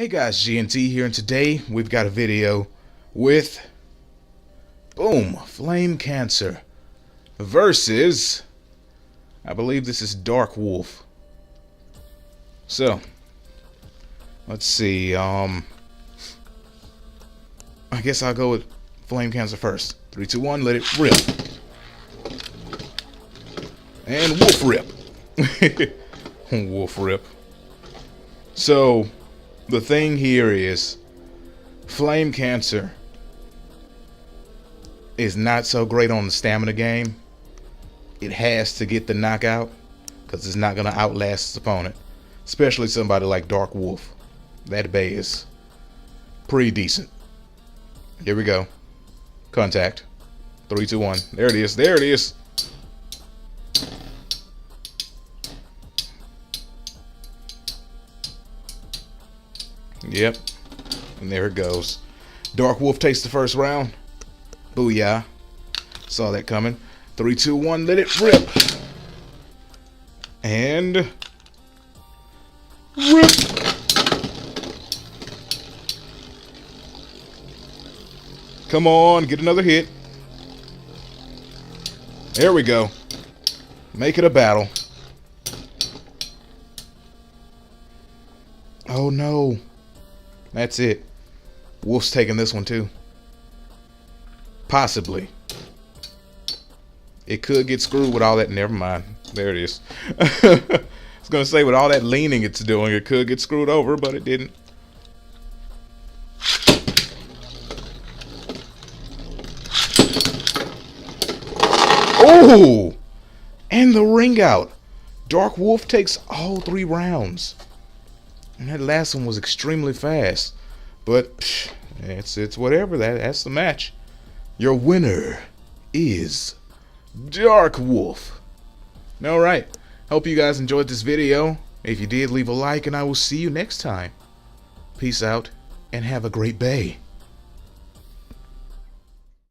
Hey guys, GNT here, and today we've got a video with boom, Flame Cancer versus, I believe this is Dark Wolf. So, let's see, I guess I'll go with Flame Cancer first. 3, 2, 1, let it rip. And Wolf rip. Wolf rip. So, the thing here is, Flame Cancer is not so great on the stamina game. It has to get the knockout because it's not going to outlast its opponent, especially somebody like Dark Wolf. That bay is pretty decent. Here we go. Contact. 3, 2, 1. There it is. There it is. Yep. And there it goes. Dark Wolf takes the first round. Booyah. Saw that coming. 3, 2, 1. Let it rip. And rip. Come on, get another hit. There we go. Make it a battle. Oh no. That's it. Wolf's taking this one too. Possibly. It could get screwed with all that. Never mind. There it is. I was going to say, with all that leaning it's doing, it could get screwed over, but it didn't. Oh! And the ring out. Dark Wolf takes all 3 rounds. And that last one was extremely fast. But it's whatever. That's the match. Your winner is Dark Wolf. Alright. Hope you guys enjoyed this video. If you did, leave a like and I will see you next time. Peace out and have a great day.